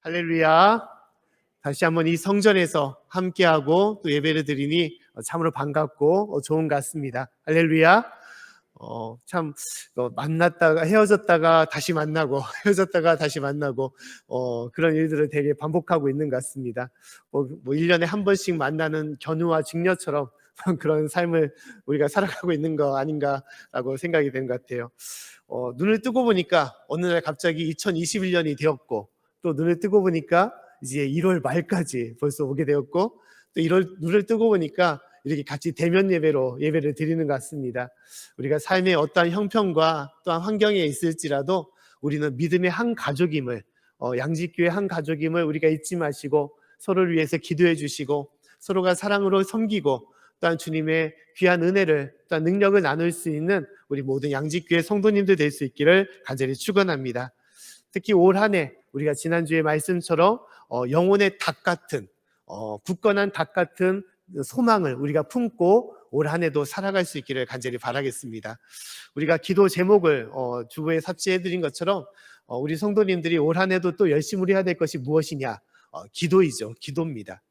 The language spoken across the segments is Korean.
할렐루야. 다시 한번 이 성전에서 함께하고 또 예배를 드리니 참으로 반갑고 좋은 것 같습니다. 할렐루야. 참 만났다가 헤어졌다가 다시 만나고 헤어졌다가 다시 만나고 그런 일들을 되게 반복하고 있는 것 같습니다. 1년에 한 번씩 만나는 견우와 직녀처럼 그런 삶을 우리가 살아가고 있는 거 아닌가라고 생각이 된 것 같아요. 눈을 뜨고 보니까 어느 날 갑자기 2021년이 되었고, 또 눈을 뜨고 보니까 이제 1월 말까지 벌써 오게 되었고, 또 눈을 뜨고 보니까 이렇게 같이 대면 예배로 예배를 드리는 것 같습니다. 우리가 삶의 어떠한 형편과 또한 환경에 있을지라도 우리는 믿음의 한 가족임을, 양지교회 한 가족임을 우리가 잊지 마시고 서로를 위해서 기도해 주시고 서로가 사랑으로 섬기고 또한 주님의 귀한 은혜를 또한 능력을 나눌 수 있는 우리 모든 양지교회 성도님들 될 수 있기를 간절히 축원합니다. 특히 올 한 해 우리가 지난주의 말씀처럼 영혼의 닭 같은 굳건한 닭 같은 소망을 우리가 품고 올 한 해도 살아갈 수 있기를 간절히 바라겠습니다. 우리가 기도 제목을 주보에 삽지해드린 것처럼 우리 성도님들이 올 한 해도 또 열심히 해야 될 것이 무엇이냐? 기도이죠. 기도입니다.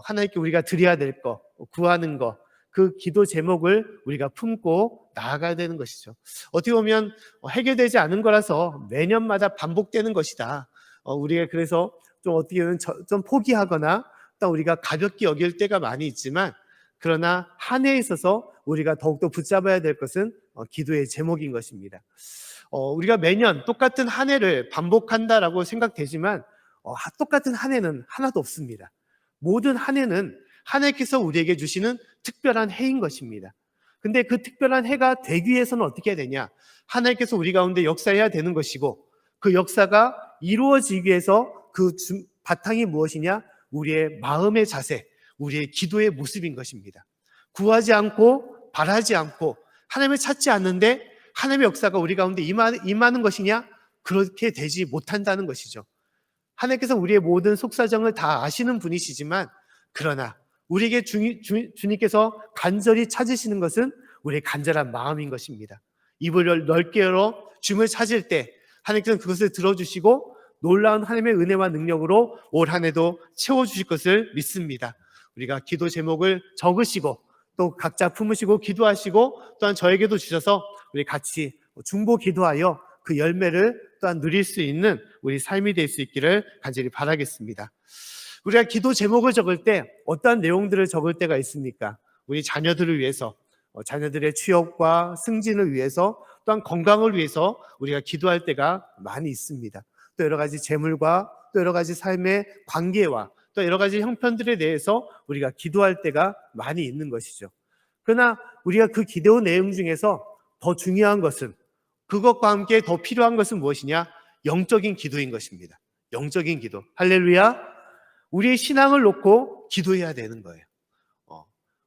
하나님께 우리가 드려야 될 것, 구하는 것, 그 기도 제목을 우리가 품고 나아가야 되는 것이죠. 어떻게 보면 해결되지 않은 거라서 매년마다 반복되는 것이다. 우리가 그래서 좀 어떻게 보면 좀 포기하거나 또 우리가 가볍게 여길 때가 많이 있지만, 그러나 한 해에 있어서 우리가 더욱더 붙잡아야 될 것은 기도의 제목인 것입니다. 우리가 매년 똑같은 한 해를 반복한다라고 생각되지만 똑같은 한 해는 하나도 없습니다. 모든 한 해는 하나님께서 우리에게 주시는 특별한 해인 것입니다. 근데 그 특별한 해가 되기 위해서는 어떻게 해야 되냐? 하나님께서 우리 가운데 역사해야 되는 것이고, 그 역사가 이루어지기 위해서 그 바탕이 무엇이냐? 우리의 마음의 자세, 우리의 기도의 모습인 것입니다. 구하지 않고 바라지 않고 하나님을 찾지 않는데 하나님의 역사가 우리 가운데 임하는 것이냐? 그렇게 되지 못한다는 것이죠. 하나님께서 우리의 모든 속사정을 다 아시는 분이시지만, 그러나 우리에게 주님께서 간절히 찾으시는 것은 우리의 간절한 마음인 것입니다. 입을 넓게 열어 주님을 찾을 때 하나님께서는 그것을 들어주시고 놀라운 하나님의 은혜와 능력으로 올 한 해도 채워주실 것을 믿습니다. 우리가 기도 제목을 적으시고 또 각자 품으시고 기도하시고 또한 저에게도 주셔서 우리 같이 중보 기도하여 그 열매를 또한 누릴 수 있는 우리 삶이 될 수 있기를 간절히 바라겠습니다. 우리가 기도 제목을 적을 때 어떠한 내용들을 적을 때가 있습니까? 우리 자녀들을 위해서, 자녀들의 취업과 승진을 위해서, 또한 건강을 위해서 우리가 기도할 때가 많이 있습니다. 또 여러 가지 재물과 또 여러 가지 삶의 관계와 또 여러 가지 형편들에 대해서 우리가 기도할 때가 많이 있는 것이죠. 그러나 우리가 그 기도 내용 중에서 더 중요한 것은, 그것과 함께 더 필요한 것은 무엇이냐? 영적인 기도인 것입니다. 영적인 기도. 할렐루야. 우리의 신앙을 놓고 기도해야 되는 거예요.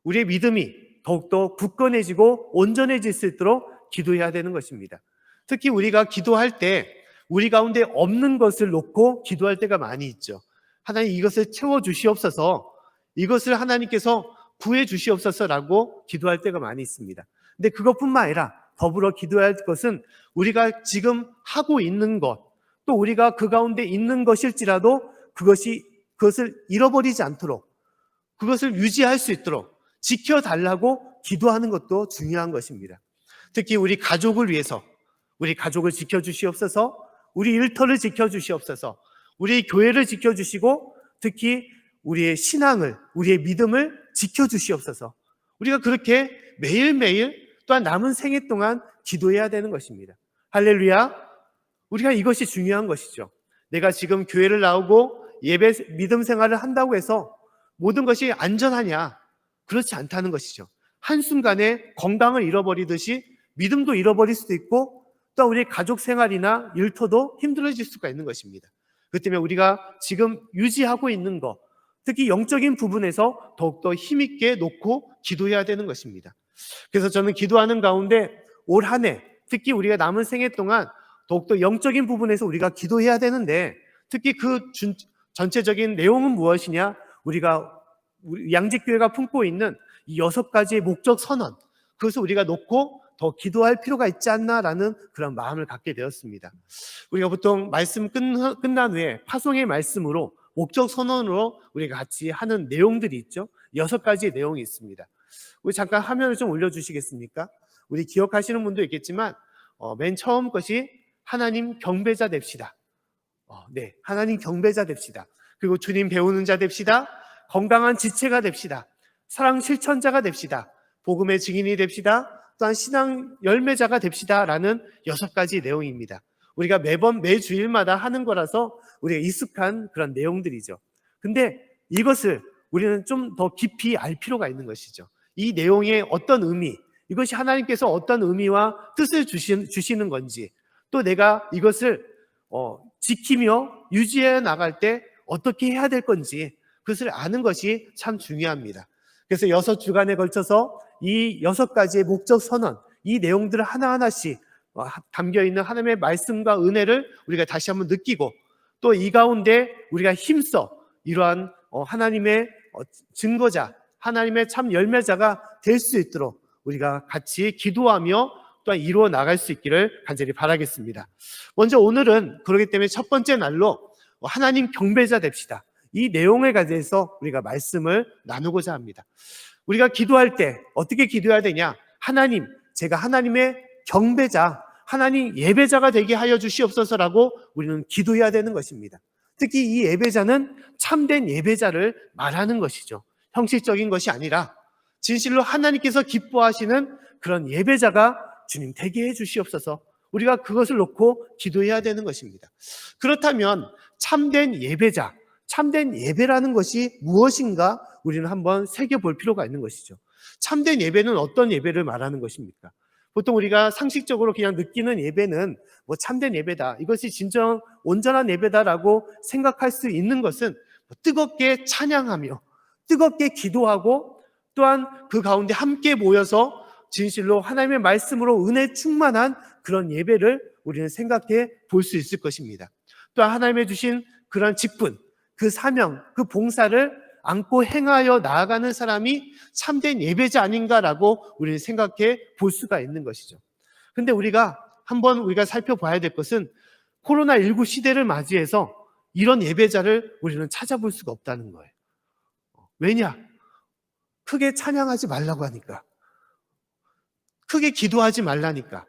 우리의 믿음이 더욱더 굳건해지고 온전해질 수 있도록 기도해야 되는 것입니다. 특히 우리가 기도할 때 우리 가운데 없는 것을 놓고 기도할 때가 많이 있죠. 하나님 이것을 채워주시옵소서, 이것을 하나님께서 구해주시옵소서라고 기도할 때가 많이 있습니다. 근데 그것뿐만 아니라 더불어 기도해야 할 것은 우리가 지금 하고 있는 것, 또 우리가 그 가운데 있는 것일지라도 그것을 잃어버리지 않도록, 그것을 유지할 수 있도록 지켜달라고 기도하는 것도 중요한 것입니다. 특히 우리 가족을 위해서, 우리 가족을 지켜주시옵소서, 우리 일터를 지켜주시옵소서, 우리 교회를 지켜주시고 특히 우리의 신앙을, 우리의 믿음을 지켜주시옵소서. 우리가 그렇게 매일매일 또한 남은 생애 동안 기도해야 되는 것입니다. 할렐루야. 우리가 이것이 중요한 것이죠. 내가 지금 교회를 나오고 예배 믿음 생활을 한다고 해서 모든 것이 안전하냐? 그렇지 않다는 것이죠. 한순간에 건강을 잃어버리듯이 믿음도 잃어버릴 수도 있고 또 우리 가족 생활이나 일터도 힘들어질 수가 있는 것입니다. 그렇기 때문에 우리가 지금 유지하고 있는 것, 특히 영적인 부분에서 더욱더 힘있게 놓고 기도해야 되는 것입니다. 그래서 저는 기도하는 가운데 올 한 해, 특히 우리가 남은 생애 동안 더욱더 영적인 부분에서 우리가 기도해야 되는데, 특히 그 전체적인 내용은 무엇이냐? 우리가 양직교회가 품고 있는 이 6가지의 목적 선언, 그것을 우리가 놓고 더 기도할 필요가 있지 않나라는 그런 마음을 갖게 되었습니다. 우리가 보통 말씀 끝난 후에 파송의 말씀으로 목적 선언으로 우리가 같이 하는 내용들이 있죠. 6가지의 내용이 있습니다. 우리 잠깐 화면을 좀 올려주시겠습니까? 우리 기억하시는 분도 있겠지만 맨 처음 것이 하나님 경배자 됩시다. 네, 하나님 경배자 됩시다. 그리고 주님 배우는 자 됩시다. 건강한 지체가 됩시다. 사랑 실천자가 됩시다. 복음의 증인이 됩시다. 또한 신앙 열매자가 됩시다. 라는 6가지 내용입니다. 우리가 매주일마다 하는 거라서 우리가 익숙한 그런 내용들이죠. 근데 이것을 우리는 좀 더 깊이 알 필요가 있는 것이죠. 이 내용의 어떤 의미, 이것이 하나님께서 어떤 의미와 뜻을 주시는 건지, 또 내가 이것을 지키며 유지해 나갈 때 어떻게 해야 될 건지 그것을 아는 것이 참 중요합니다. 그래서 6주간에 걸쳐서 이 6가지의 목적 선언, 이 내용들을 하나하나씩 담겨있는 하나님의 말씀과 은혜를 우리가 다시 한번 느끼고, 또 이 가운데 우리가 힘써 이러한 하나님의 증거자, 하나님의 참 열매자가 될 수 있도록 우리가 같이 기도하며 또한 이루어 나갈 수 있기를 간절히 바라겠습니다. 먼저 오늘은 그렇기 때문에 첫 번째 날로 하나님 경배자 됩시다. 이 내용에 대해서 우리가 말씀을 나누고자 합니다. 우리가 기도할 때 어떻게 기도해야 되냐? 하나님, 제가 하나님의 경배자, 하나님 예배자가 되게 하여 주시옵소서라고 우리는 기도해야 되는 것입니다. 특히 이 예배자는 참된 예배자를 말하는 것이죠. 형식적인 것이 아니라 진실로 하나님께서 기뻐하시는 그런 예배자가 주님 되게 해 주시옵소서. 우리가 그것을 놓고 기도해야 되는 것입니다. 그렇다면 참된 예배자, 참된 예배라는 것이 무엇인가 우리는 한번 새겨볼 필요가 있는 것이죠. 참된 예배는 어떤 예배를 말하는 것입니까? 보통 우리가 상식적으로 그냥 느끼는 예배는 참된 예배다, 이것이 진정 온전한 예배다라고 생각할 수 있는 것은 뜨겁게 찬양하며 뜨겁게 기도하고 또한 그 가운데 함께 모여서 진실로 하나님의 말씀으로 은혜 충만한 그런 예배를 우리는 생각해 볼 수 있을 것입니다. 또한 하나님의 주신 그런 직분, 그 사명, 그 봉사를 안고 행하여 나아가는 사람이 참된 예배자 아닌가라고 우리는 생각해 볼 수가 있는 것이죠. 근데 우리가 살펴봐야 될 것은 코로나19 시대를 맞이해서 이런 예배자를 우리는 찾아볼 수가 없다는 거예요. 왜냐? 크게 찬양하지 말라고 하니까, 크게 기도하지 말라니까,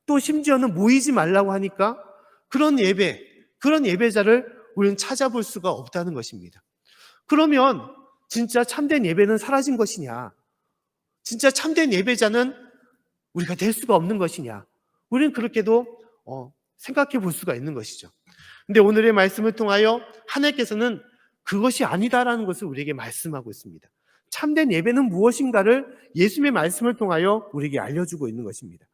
또 심지어는 모이지 말라고 하니까 그런 예배자를 우리는 찾아볼 수가 없다는 것입니다. 그러면 진짜 참된 예배는 사라진 것이냐? 진짜 참된 예배자는 우리가 될 수가 없는 것이냐? 우리는 그렇게도 생각해 볼 수가 있는 것이죠. 근데 오늘의 말씀을 통하여 하나님께서는 그것이 아니다라는 것을 우리에게 말씀하고 있습니다. 참된 예배는 무엇인가를 예수님의 말씀을 통하여 우리에게 알려주고 있는 것입니다.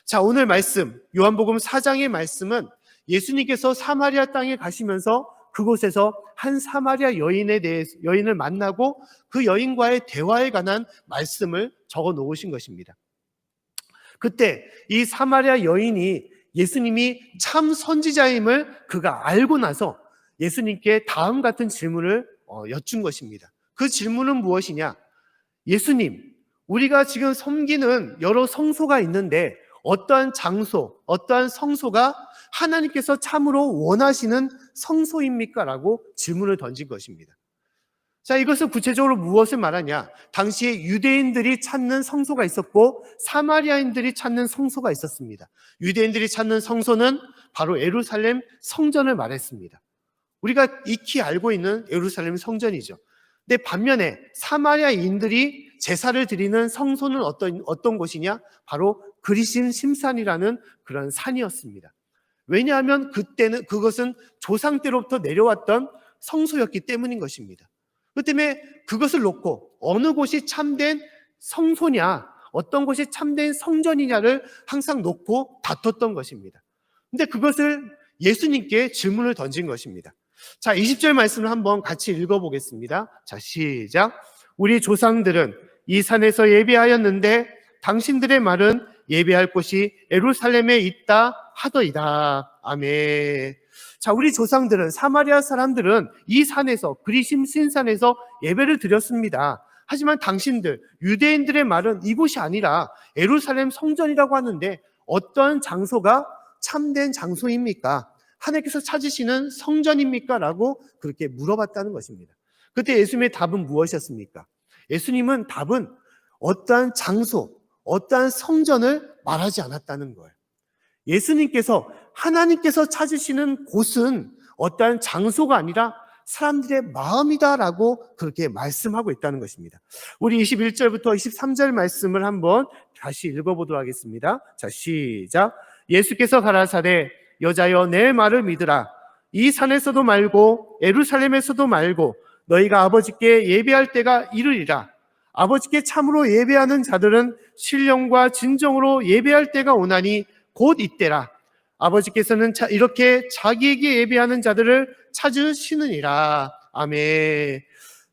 자, 오늘 말씀, 요한복음 4장의 말씀은 예수님께서 사마리아 땅에 가시면서 그곳에서 한 사마리아 여인을 만나고 그 여인과의 대화에 관한 말씀을 적어 놓으신 것입니다. 그때 이 사마리아 여인이 예수님이 참 선지자임을 그가 알고 나서 예수님께 다음 같은 질문을 여쭌 것입니다. 그 질문은 무엇이냐? 예수님, 우리가 지금 섬기는 여러 성소가 있는데 어떠한 장소, 어떠한 성소가 하나님께서 참으로 원하시는 성소입니까? 라고 질문을 던진 것입니다. 자, 이것은 구체적으로 무엇을 말하냐? 당시에 유대인들이 찾는 성소가 있었고 사마리아인들이 찾는 성소가 있었습니다. 유대인들이 찾는 성소는 바로 예루살렘 성전을 말했습니다. 우리가 익히 알고 있는 예루살렘 성전이죠. 근데 반면에 사마리아인들이 제사를 드리는 성소는 어떤 곳이냐? 바로 그리심 심산이라는 그런 산이었습니다. 왜냐하면 그것은 조상 때로부터 내려왔던 성소였기 때문인 것입니다. 그 때문에 그것을 놓고 어느 곳이 참된 성소냐, 어떤 곳이 참된 성전이냐를 항상 놓고 다퉜던 것입니다. 근데 그것을 예수님께 질문을 던진 것입니다. 자, 20절 말씀을 한번 같이 읽어보겠습니다. 자, 시작. 우리 조상들은 이 산에서 예배하였는데 당신들의 말은 예배할 곳이 예루살렘에 있다 하더이다. 아멘. 자, 우리 조상들은, 사마리아 사람들은 이 산에서, 그리심 신산에서 예배를 드렸습니다. 하지만 당신들 유대인들의 말은 이곳이 아니라 예루살렘 성전이라고 하는데 어떤 장소가 참된 장소입니까? 하나님께서 찾으시는 성전입니까? 라고 그렇게 물어봤다는 것입니다. 그때 예수님의 답은 무엇이었습니까? 예수님은 답은 어떠한 장소, 어떠한 성전을 말하지 않았다는 거예요. 예수님께서 하나님께서 찾으시는 곳은 어떠한 장소가 아니라 사람들의 마음이다라고 그렇게 말씀하고 있다는 것입니다. 우리 21절부터 23절 말씀을 한번 다시 읽어보도록 하겠습니다. 자, 시작. 예수께서 가라사대 여자여 내 말을 믿으라. 이 산에서도 말고 예루살렘에서도 말고 너희가 아버지께 예배할 때가 이르리라. 아버지께 참으로 예배하는 자들은 신령과 진정으로 예배할 때가 오나니 곧 이때라. 아버지께서는 이렇게 자기에게 예배하는 자들을 찾으시느니라. 아멘.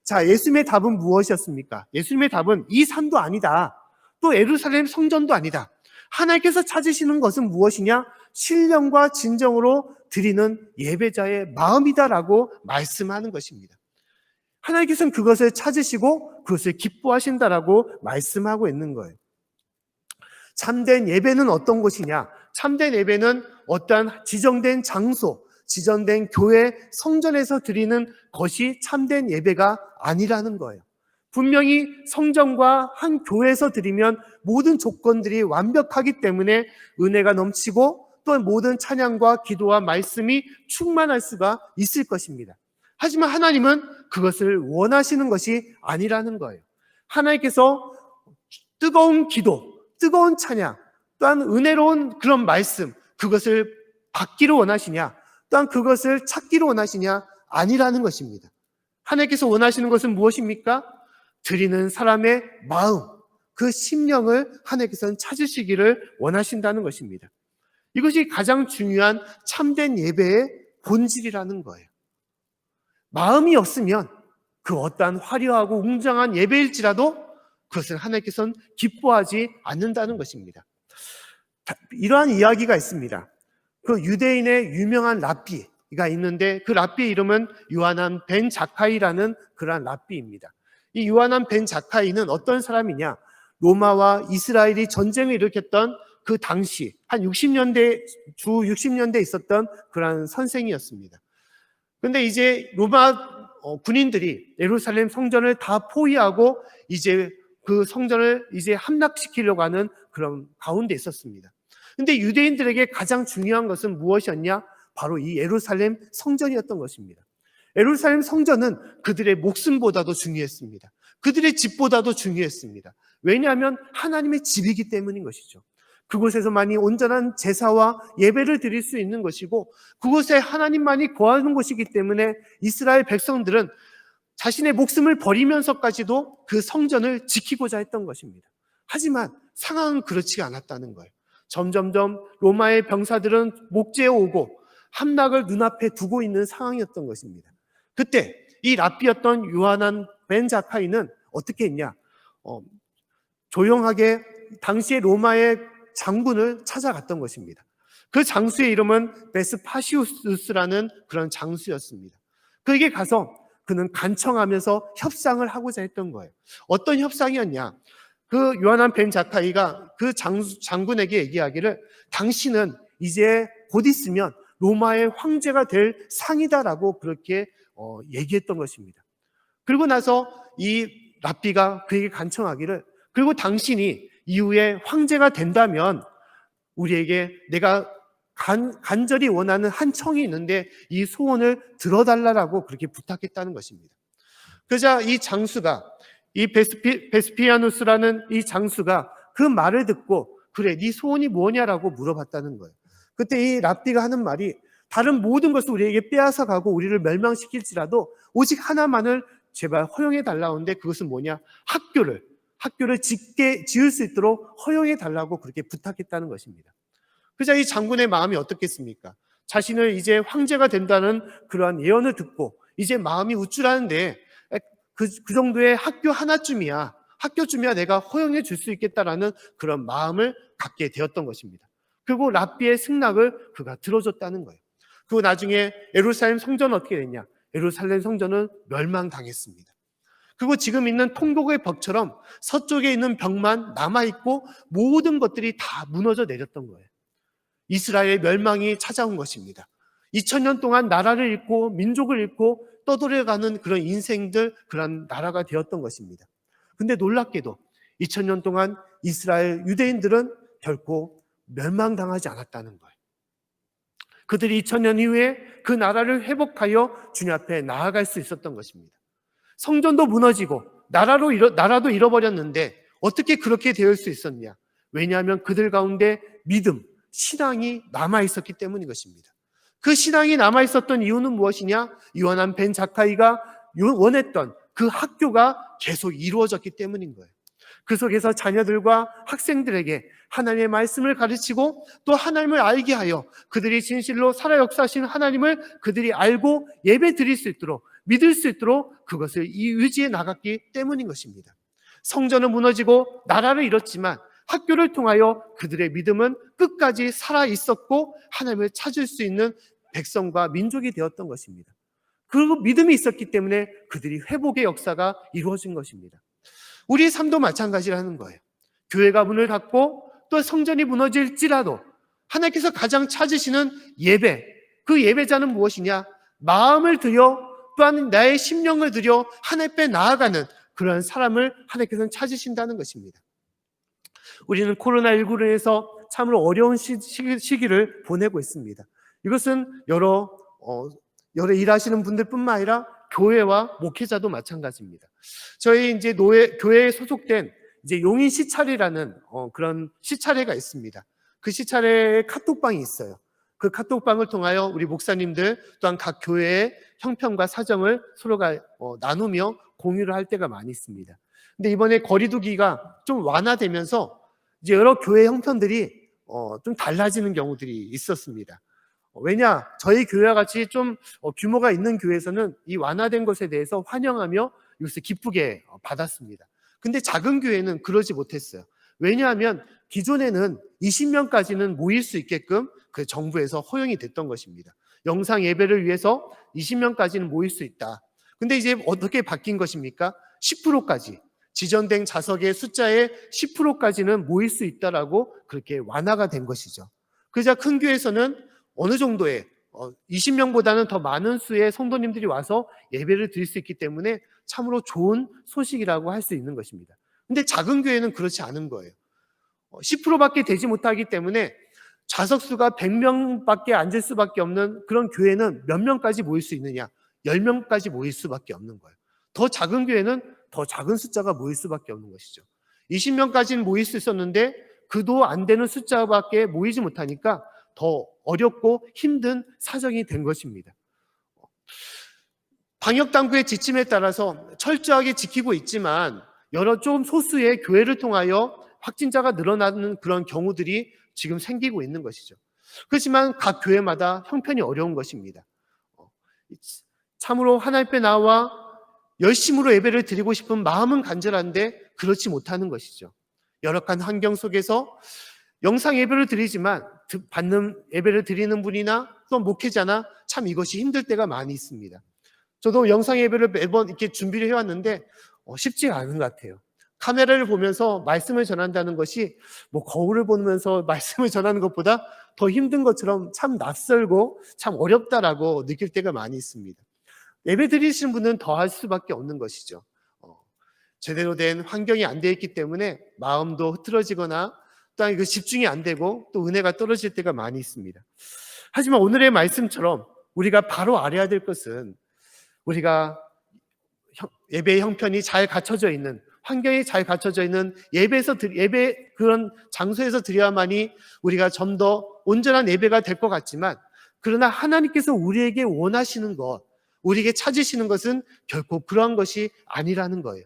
자, 예수님의 답은 무엇이었습니까? 예수님의 답은 이 산도 아니다. 또 예루살렘 성전도 아니다. 하나님께서 찾으시는 것은 무엇이냐? 신령과 진정으로 드리는 예배자의 마음이다라고 말씀하는 것입니다. 하나님께서는 그것을 찾으시고 그것을 기뻐하신다라고 말씀하고 있는 거예요. 참된 예배는 어떤 것이냐? 참된 예배는 어떠한 지정된 장소, 지정된 교회, 성전에서 드리는 것이 참된 예배가 아니라는 거예요. 분명히 성전과 한 교회에서 드리면 모든 조건들이 완벽하기 때문에 은혜가 넘치고 또 모든 찬양과 기도와 말씀이 충만할 수가 있을 것입니다. 하지만 하나님은 그것을 원하시는 것이 아니라는 거예요. 하나님께서 뜨거운 기도, 뜨거운 찬양, 또한 은혜로운 그런 말씀, 그것을 받기를 원하시냐, 또한 그것을 찾기를 원하시냐, 아니라는 것입니다. 하나님께서 원하시는 것은 무엇입니까? 드리는 사람의 마음, 그 심령을 하나님께서는 찾으시기를 원하신다는 것입니다. 이것이 가장 중요한 참된 예배의 본질이라는 거예요. 마음이 없으면 그 어떠한 화려하고 웅장한 예배일지라도 그것을 하나님께서는 기뻐하지 않는다는 것입니다. 이러한 이야기가 있습니다. 그 유대인의 유명한 랍비가 있는데 그 랍비의 이름은 요하난 벤 자카이라는 그러한 랍비입니다. 이 요하난 벤 자카이는 어떤 사람이냐? 로마와 이스라엘이 전쟁을 일으켰던 그 당시 한 60년대 주 60년대에 있었던 그러한 선생이었습니다. 그런데 이제 로마 군인들이 예루살렘 성전을 다 포위하고 이제 그 성전을 이제 함락시키려고 하는 그런 가운데 있었습니다. 근데 유대인들에게 가장 중요한 것은 무엇이었냐? 바로 이 예루살렘 성전이었던 것입니다. 예루살렘 성전은 그들의 목숨보다도 중요했습니다. 그들의 집보다도 중요했습니다. 왜냐하면 하나님의 집이기 때문인 것이죠. 그곳에서만이 온전한 제사와 예배를 드릴 수 있는 것이고 그곳에 하나님만이 거하는 곳이기 때문에 이스라엘 백성들은 자신의 목숨을 버리면서까지도 그 성전을 지키고자 했던 것입니다. 하지만 상황은 그렇지 않았다는 거예요. 점점점 로마의 병사들은 목재에 오고 함락을 눈앞에 두고 있는 상황이었던 것입니다. 그때 이 랍비였던 요하난 벤 자카이는 어떻게 했냐? 조용하게 당시의 로마의 장군을 찾아갔던 것입니다. 그 장수의 이름은 베스파시우스라는 그런 장수였습니다. 그에게 가서 그는 간청하면서 협상을 하고자 했던 거예요. 어떤 협상이었냐? 그 요하난 벤 자카이가 그 장군에게 얘기하기를 당신은 이제 곧 있으면 로마의 황제가 될 상이다라고 그렇게 얘기했던 것입니다. 그리고 나서 이 랍비가 그에게 간청하기를 그리고 당신이 이후에 황제가 된다면 우리에게 내가 간절히 원하는 한 청이 있는데 이 소원을 들어달라고 그렇게 부탁했다는 것입니다. 그러자 이 장수가 이 베스피아누스라는 이 장수가 그 말을 듣고 그래 네 소원이 뭐냐라고 물어봤다는 거예요. 그때 이 랍비가 하는 말이 다른 모든 것을 우리에게 빼앗아 가고 우리를 멸망시킬지라도 오직 하나만을 제발 허용해 달라는데 그것은 뭐냐? 학교를 지을 수 있도록 허용해 달라고 그렇게 부탁했다는 것입니다. 그러자 이 장군의 마음이 어떻겠습니까? 자신을 이제 황제가 된다는 그러한 예언을 듣고 이제 마음이 우쭐하는데 그 정도의 학교쯤이야 내가 허용해 줄 수 있겠다라는 그런 마음을 갖게 되었던 것입니다. 그리고 랍비의 승낙을 그가 들어줬다는 거예요. 그리고 나중에 예루살렘 성전은 어떻게 됐냐? 예루살렘 성전은 멸망당했습니다. 그리고 지금 있는 통곡의 벽처럼 서쪽에 있는 벽만 남아있고 모든 것들이 다 무너져 내렸던 거예요. 이스라엘의 멸망이 찾아온 것입니다. 2000년 동안 나라를 잃고 민족을 잃고 떠돌아가는 그런 인생들, 그런 나라가 되었던 것입니다. 근데 놀랍게도 2000년 동안 이스라엘 유대인들은 결코 멸망당하지 않았다는 거예요. 그들이 2000년 이후에 그 나라를 회복하여 주님 앞에 나아갈 수 있었던 것입니다. 성전도 무너지고 나라도 잃어버렸는데 어떻게 그렇게 될 수 있었냐? 왜냐하면 그들 가운데 믿음, 신앙이 남아있었기 때문인 것입니다. 그 신앙이 남아있었던 이유는 무엇이냐? 요하난 벤 자카이가 원했던 그 학교가 계속 이루어졌기 때문인 거예요. 그 속에서 자녀들과 학생들에게 하나님의 말씀을 가르치고 또 하나님을 알게 하여 그들이 진실로 살아 역사하신 하나님을 그들이 알고 예배 드릴 수 있도록, 믿을 수 있도록 그것을 유지해 나갔기 때문인 것입니다. 성전은 무너지고 나라를 잃었지만 학교를 통하여 그들의 믿음은 끝까지 살아 있었고 하나님을 찾을 수 있는 백성과 민족이 되었던 것입니다. 그 믿음이 있었기 때문에 그들이 회복의 역사가 이루어진 것입니다. 우리의 삶도 마찬가지라는 거예요. 교회가 문을 닫고 또 성전이 무너질지라도 하나님께서 가장 찾으시는 예배, 그 예배자는 무엇이냐? 마음을 들여 또한 나의 심령을 들여 하나님 앞에 나아가는 그러한 사람을 하나님께서는 찾으신다는 것입니다. 우리는 코로나19로 인해서 참으로 어려운 시기를 보내고 있습니다. 이것은 여러 일하시는 분들뿐만 아니라 교회와 목회자도 마찬가지입니다. 저희 이제 교회에 소속된 이제 용인 시찰이라는 그런 시찰회가 있습니다. 그 시찰회에 카톡방이 있어요. 그 카톡방을 통하여 우리 목사님들 또한 각 교회의 형편과 사정을 서로가 나누며 공유를 할 때가 많이 있습니다. 근데 이번에 거리두기가 좀 완화되면서 이제 여러 교회 형편들이 좀 달라지는 경우들이 있었습니다. 왜냐? 저희 교회와 같이 좀 규모가 있는 교회에서는 이 완화된 것에 대해서 환영하며 이것을 기쁘게 받았습니다. 근데 작은 교회는 그러지 못했어요. 왜냐하면 기존에는 20명까지는 모일 수 있게끔 그 정부에서 허용이 됐던 것입니다. 영상 예배를 위해서 20명까지는 모일 수 있다. 근데 이제 어떻게 바뀐 것입니까? 10%까지. 지정된 좌석의 숫자의 10%까지는 모일 수 있다라고 그렇게 완화가 된 것이죠. 그러자 큰 교회에서는 어느 정도의 20명보다는 더 많은 수의 성도님들이 와서 예배를 드릴 수 있기 때문에 참으로 좋은 소식이라고 할 수 있는 것입니다. 근데 작은 교회는 그렇지 않은 거예요. 10%밖에 되지 못하기 때문에 좌석수가 100명밖에 앉을 수밖에 없는 그런 교회는 몇 명까지 모일 수 있느냐? 10명까지 모일 수밖에 없는 거예요. 더 작은 교회는 더 작은 숫자가 모일 수밖에 없는 것이죠. 20명까지는 모일 수 있었는데 그도 안 되는 숫자밖에 모이지 못하니까 더 어렵고 힘든 사정이 된 것입니다. 방역당국의 지침에 따라서 철저하게 지키고 있지만 여러 좀 소수의 교회를 통하여 확진자가 늘어나는 그런 경우들이 지금 생기고 있는 것이죠. 그렇지만 각 교회마다 형편이 어려운 것입니다. 참으로 하나님 앞에 나와 열심으로 예배를 드리고 싶은 마음은 간절한데 그렇지 못하는 것이죠. 열악한 환경 속에서 영상 예배를 드리지만 받는 예배를 드리는 분이나 또 목회자나 참 이것이 힘들 때가 많이 있습니다. 저도 영상 예배를 매번 이렇게 준비를 해왔는데 쉽지가 않은 것 같아요. 카메라를 보면서 말씀을 전한다는 것이 뭐 거울을 보면서 말씀을 전하는 것보다 더 힘든 것처럼 참 낯설고 참 어렵다라고 느낄 때가 많이 있습니다. 예배 드리시는 분은 더 할 수밖에 없는 것이죠. 제대로 된 환경이 안 되어 있기 때문에 마음도 흐트러지거나 또한 그 집중이 안 되고 또 은혜가 떨어질 때가 많이 있습니다. 하지만 오늘의 말씀처럼 우리가 바로 알아야 될 것은 우리가 예배의 형편이 잘 갖춰져 있는, 환경이 잘 갖춰져 있는 예배 그런 장소에서 드려야만이 우리가 좀 더 온전한 예배가 될 것 같지만, 그러나 하나님께서 우리에게 원하시는 것, 우리에게 찾으시는 것은 결코 그러한 것이 아니라는 거예요.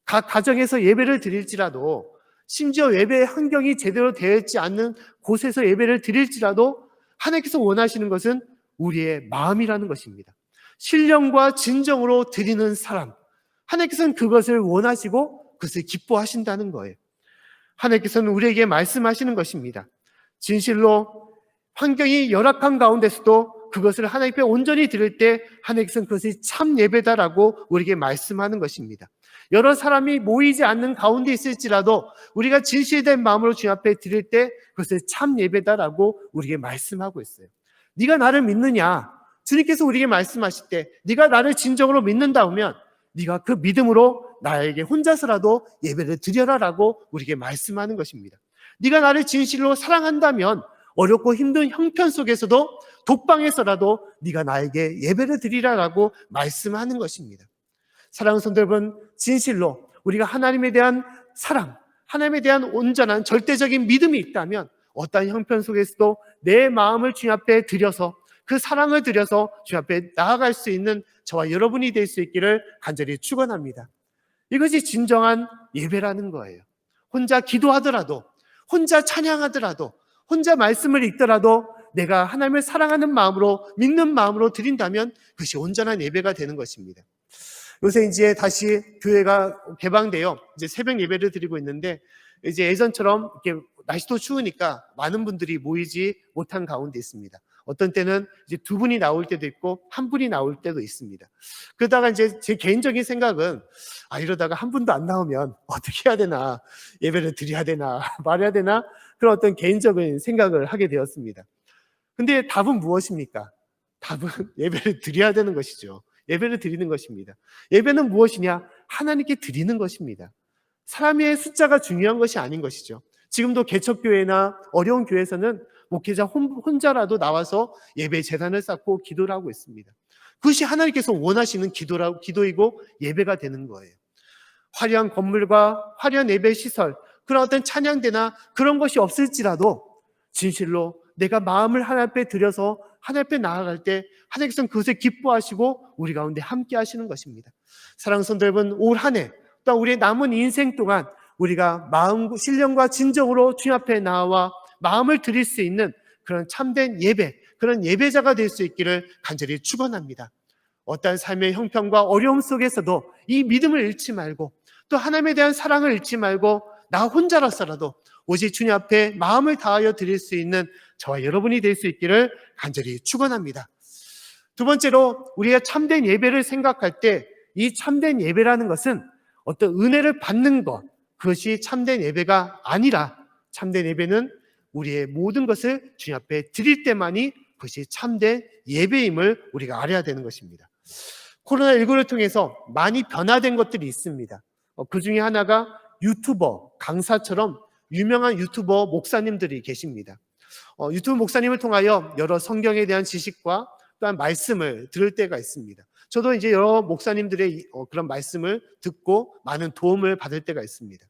각 가정에서 예배를 드릴지라도, 심지어 예배의 환경이 제대로 되어 있지 않는 곳에서 예배를 드릴지라도 하나님께서 원하시는 것은 우리의 마음이라는 것입니다. 신령과 진정으로 드리는 사람, 하나님께서는 그것을 원하시고 그것을 기뻐하신다는 거예요. 하나님께서는 우리에게 말씀하시는 것입니다. 진실로 환경이 열악한 가운데서도 그것을 하나님께 온전히 드릴 때 하나님께서는 그것이 참 예배다라고 우리에게 말씀하는 것입니다. 여러 사람이 모이지 않는 가운데 있을지라도 우리가 진실된 마음으로 주님 앞에 드릴 때 그것을 참 예배다라고 우리에게 말씀하고 있어요. 네가 나를 믿느냐? 주님께서 우리에게 말씀하실 때 네가 나를 진정으로 믿는다 하면 네가 그 믿음으로 나에게 혼자서라도 예배를 드려라라고 우리에게 말씀하는 것입니다. 네가 나를 진실로 사랑한다면 어렵고 힘든 형편 속에서도 독방에서라도 네가 나에게 예배를 드리라라고 말씀하는 것입니다. 사랑하는 성도 여러분, 진실로 우리가 하나님에 대한 사랑, 하나님에 대한 온전한 절대적인 믿음이 있다면 어떠한 형편 속에서도 내 마음을 주님 앞에 드려서 그 사랑을 드려서 주님 앞에 나아갈 수 있는 저와 여러분이 될 수 있기를 간절히 축원합니다. 이것이 진정한 예배라는 거예요. 혼자 기도하더라도, 혼자 찬양하더라도, 혼자 말씀을 읽더라도 내가 하나님을 사랑하는 마음으로, 믿는 마음으로 드린다면 그것이 온전한 예배가 되는 것입니다. 요새 이제 다시 교회가 개방되어 이제 새벽 예배를 드리고 있는데, 이제 예전처럼 이렇게 날씨도 추우니까 많은 분들이 모이지 못한 가운데 있습니다. 어떤 때는 이제 두 분이 나올 때도 있고 한 분이 나올 때도 있습니다. 그러다가 이제 제 개인적인 생각은 이러다가 한 분도 안 나오면 어떻게 해야 되나, 예배를 드려야 되나, 말해야 되나, 그런 어떤 개인적인 생각을 하게 되었습니다. 근데 답은 무엇입니까? 답은 예배를 드려야 되는 것이죠. 예배를 드리는 것입니다. 예배는 무엇이냐? 하나님께 드리는 것입니다. 사람의 숫자가 중요한 것이 아닌 것이죠. 지금도 개척교회나 어려운 교회에서는 목회자 혼자라도 나와서 예배 제단을 쌓고 기도를 하고 있습니다. 그것이 하나님께서 원하시는 기도이고 예배가 되는 거예요. 화려한 건물과 화려한 예배 시설, 그런 어떤 찬양대나 그런 것이 없을지라도 진실로 내가 마음을 하나님 앞에 드려서 하나님 앞에 나아갈 때 하나님께서는 그것을 기뻐하시고 우리 가운데 함께 하시는 것입니다. 사랑하는 성도 여러분, 올 한 해 또 우리의 남은 인생 동안 우리가 마음, 신령과 진정으로 주님 앞에 나와 마음을 드릴 수 있는 그런 참된 예배, 그런 예배자가 될 수 있기를 간절히 축원합니다. 어떠한 삶의 형편과 어려움 속에서도 이 믿음을 잃지 말고 또 하나님에 대한 사랑을 잃지 말고 나 혼자라서라도 오직 주님 앞에 마음을 다하여 드릴 수 있는 저와 여러분이 될 수 있기를 간절히 축원합니다. 두 번째로 우리가 참된 예배를 생각할 때 이 참된 예배라는 것은 어떤 은혜를 받는 것, 그것이 참된 예배가 아니라 참된 예배는 우리의 모든 것을 주님 앞에 드릴 때만이 그것이 참된 예배임을 우리가 알아야 되는 것입니다. 코로나19를 통해서 많이 변화된 것들이 있습니다. 그 중에 하나가 유튜버, 강사처럼 유명한 유튜버 목사님들이 계십니다. 유튜브 목사님을 통하여 여러 성경에 대한 지식과 또한 말씀을 들을 때가 있습니다. 저도 이제 여러 목사님들의 그런 말씀을 듣고 많은 도움을 받을 때가 있습니다.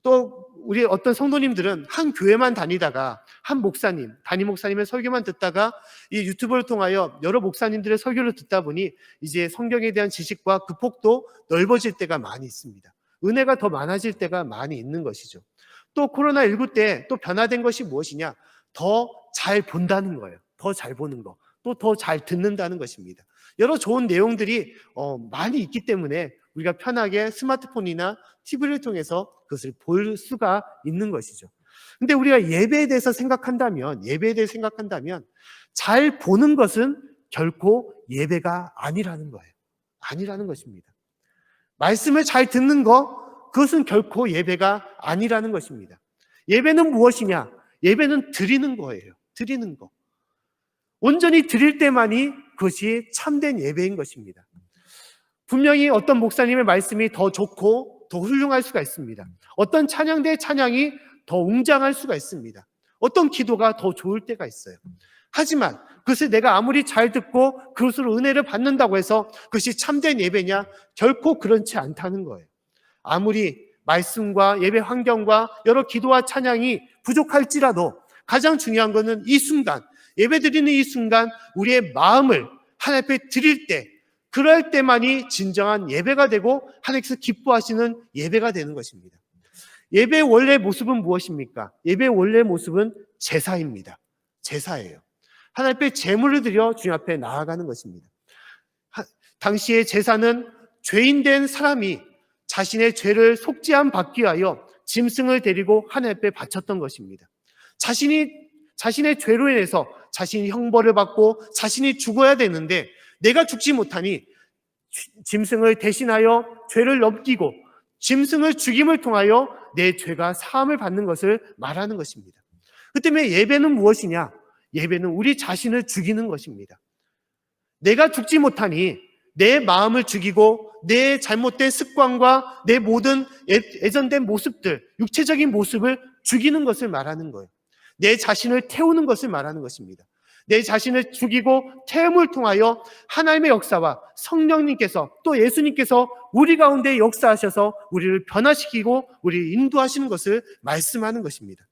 또 우리 어떤 성도님들은 한 교회만 다니다가 한 목사님, 담임 목사님의 설교만 듣다가 이 유튜브를 통하여 여러 목사님들의 설교를 듣다 보니 이제 성경에 대한 지식과 그 폭도 넓어질 때가 많이 있습니다. 은혜가 더 많아질 때가 많이 있는 것이죠. 또 코로나19 때 또 변화된 것이 무엇이냐? 더 잘 본다는 거예요. 더 잘 보는 거. 또 더 잘 듣는다는 것입니다. 여러 좋은 내용들이 많이 있기 때문에 우리가 편하게 스마트폰이나 TV를 통해서 그것을 볼 수가 있는 것이죠. 근데 우리가 예배에 대해서 생각한다면 잘 보는 것은 결코 예배가 아니라는 거예요. 아니라는 것입니다. 말씀을 잘 듣는 것, 그것은 결코 예배가 아니라는 것입니다. 예배는 무엇이냐? 예배는 드리는 거예요. 드리는 거. 온전히 드릴 때만이 그것이 참된 예배인 것입니다. 분명히 어떤 목사님의 말씀이 더 좋고 더 훌륭할 수가 있습니다. 어떤 찬양대의 찬양이 더 웅장할 수가 있습니다. 어떤 기도가 더 좋을 때가 있어요. 하지만 그것을 내가 아무리 잘 듣고 그것으로 은혜를 받는다고 해서 그것이 참된 예배냐? 결코 그렇지 않다는 거예요. 아무리 말씀과 예배 환경과 여러 기도와 찬양이 부족할지라도 가장 중요한 것은 이 순간, 예배드리는 이 순간 우리의 마음을 하나님 앞에 드릴 때, 그럴 때만이 진정한 예배가 되고 하나님께서 기뻐하시는 예배가 되는 것입니다. 예배의 원래 모습은 무엇입니까? 예배의 원래 모습은 제사입니다. 제사예요. 하나님 앞에 제물을 드려 주님 앞에 나아가는 것입니다. 당시의 제사는 죄인된 사람이 자신의 죄를 속죄함 받기 위하여 짐승을 데리고 하나님 앞에 바쳤던 것입니다. 자신의 죄로 인해서 자신이 형벌을 받고 자신이 죽어야 되는데 내가 죽지 못하니 짐승을 대신하여 죄를 넘기고 짐승을 죽임을 통하여 내 죄가 사함을 받는 것을 말하는 것입니다. 그 때문에 예배는 무엇이냐? 예배는 우리 자신을 죽이는 것입니다. 내가 죽지 못하니 내 마음을 죽이고 내 잘못된 습관과 내 모든 애전된 모습들, 육체적인 모습을 죽이는 것을 말하는 거예요. 내 자신을 태우는 것을 말하는 것입니다. 내 자신을 죽이고 태움을 통하여 하나님의 역사와 성령님께서 또 예수님께서 우리 가운데 역사하셔서 우리를 변화시키고 우리를 인도하시는 것을 말씀하는 것입니다.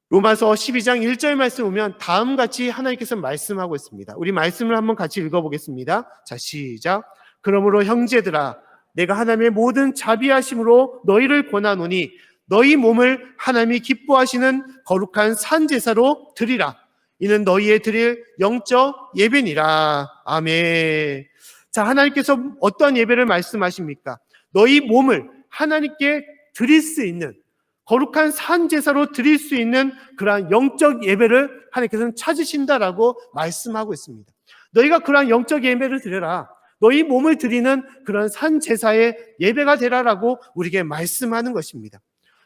로마서 12장 1절 말씀 보면 다음같이 하나님께서 말씀하고 있습니다. 우리 말씀을 한번 같이 읽어보겠습니다. 자, 시작. 그러므로 형제들아, 내가 하나님의 모든 자비하심으로 너희를 권하노니 너희 몸을 하나님이 기뻐하시는 거룩한 산 제사로 드리라. 이는 너희의 드릴 영적 예배니라. 아멘. 자, 하나님께서 어떤 예배를 말씀하십니까? 너희 몸을 하나님께 드릴 수 있는 거룩한 산 제사로 드릴 수 있는 그러한 영적 예배를 하나님께서는 찾으신다라고 말씀하고 있습니다. 너희가 그러한 영적 예배를 드려라. 너희 몸을 드리는 그런 산 제사의 예배가 되라라고 우리에게 말씀하는 것입니다.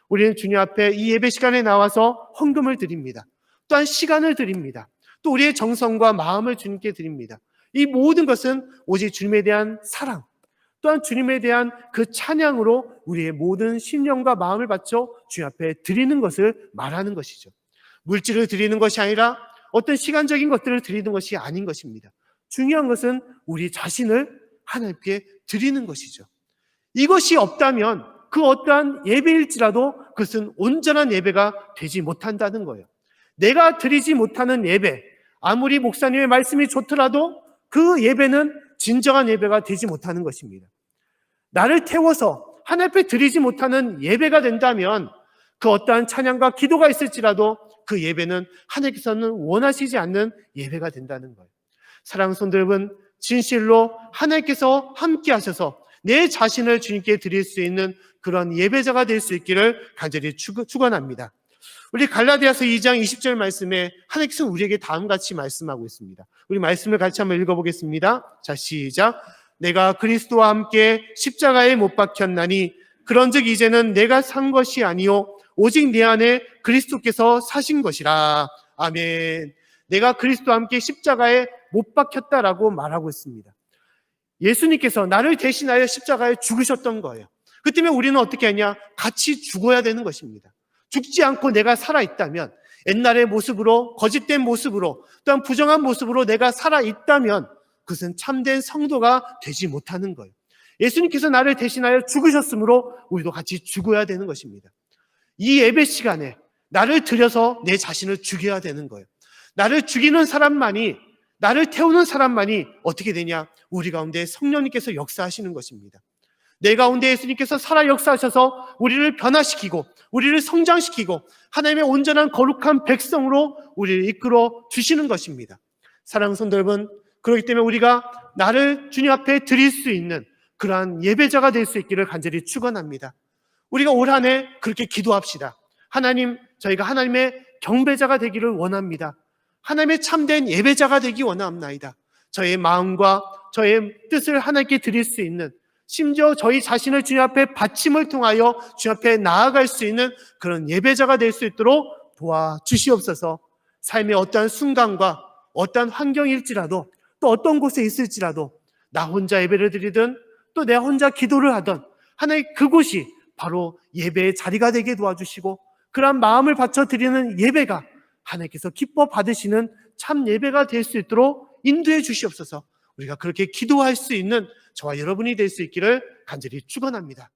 우리는 주님 앞에 이 예배 시간에 나와서 헌금을 드립니다. 또한 시간을 드립니다. 또 우리의 정성과 마음을 주님께 드립니다. 이 모든 것은 오직 주님에 대한 사랑, 또한 주님에 대한 그 찬양으로 우리의 모든 심령과 마음을 바쳐 주님 앞에 드리는 것을 말하는 것이죠. 물질을 드리는 것이 아니라 어떤 시간적인 것들을 드리는 것이 아닌 것입니다. 중요한 것은 우리 자신을 하나님께 드리는 것이죠. 이것이 없다면 그 어떠한 예배일지라도 그것은 온전한 예배가 되지 못한다는 거예요. 내가 드리지 못하는 예배, 아무리 목사님의 말씀이 좋더라도 그 예배는 진정한 예배가 되지 못하는 것입니다. 나를 태워서 하나님 앞에 드리지 못하는 예배가 된다면 그 어떠한 찬양과 기도가 있을지라도 그 예배는 하나님께서는 원하시지 않는 예배가 된다는 거예요. 사랑하는 성도 여러분, 진실로 하나님께서 함께 하셔서 내 자신을 주님께 드릴 수 있는 그런 예배자가 될 수 있기를 간절히 축원합니다. 우리 갈라디아서 2장 20절 말씀에 하나님께서 우리에게 다음같이 말씀하고 있습니다. 우리 말씀을 같이 한번 읽어보겠습니다. 자, 시작. 내가 그리스도와 함께 십자가에 못 박혔나니 그런즉 이제는 내가 산 것이 아니요 오직 내 안에 그리스도께서 사신 것이라. 아멘. 내가 그리스도와 함께 십자가에 못 박혔다라고 말하고 있습니다. 예수님께서 나를 대신하여 십자가에 죽으셨던 거예요. 그 때문에 우리는 어떻게 하냐? 같이 죽어야 되는 것입니다. 죽지 않고 내가 살아있다면, 옛날의 모습으로, 거짓된 모습으로, 또한 부정한 모습으로 내가 살아있다면 그것은 참된 성도가 되지 못하는 거예요. 예수님께서 나를 대신하여 죽으셨으므로 우리도 같이 죽어야 되는 것입니다. 이 예배 시간에 나를 들여서 내 자신을 죽여야 되는 거예요. 나를 죽이는 사람만이, 나를 태우는 사람만이 어떻게 되냐? 우리 가운데 성령님께서 역사하시는 것입니다. 내 가운데 예수님께서 살아 역사하셔서 우리를 변화시키고 우리를 성장시키고 하나님의 온전한 거룩한 백성으로 우리를 이끌어 주시는 것입니다. 사랑하는 성도 여러분, 그렇기 때문에 우리가 나를 주님 앞에 드릴 수 있는 그러한 예배자가 될 수 있기를 간절히 축원합니다. 우리가 올 한 해 그렇게 기도합시다. 하나님, 저희가 하나님의 경배자가 되기를 원합니다. 하나님의 참된 예배자가 되기 원합나이다. 저의 마음과 저의 뜻을 하나님께 드릴 수 있는, 심지어 저희 자신을 주님 앞에 바침을 통하여 주님 앞에 나아갈 수 있는 그런 예배자가 될 수 있도록 도와주시옵소서. 삶의 어떠한 순간과 어떠한 환경일지라도 또 어떤 곳에 있을지라도 나 혼자 예배를 드리든 또 내가 혼자 기도를 하든 하나님 그곳이 바로 예배의 자리가 되게 도와주시고 그러한 마음을 바쳐 드리는 예배가 하나님께서 기뻐 받으시는 참 예배가 될 수 있도록 인도해 주시옵소서. 우리가 그렇게 기도할 수 있는 저와 여러분이 될 수 있기를 간절히 축원합니다.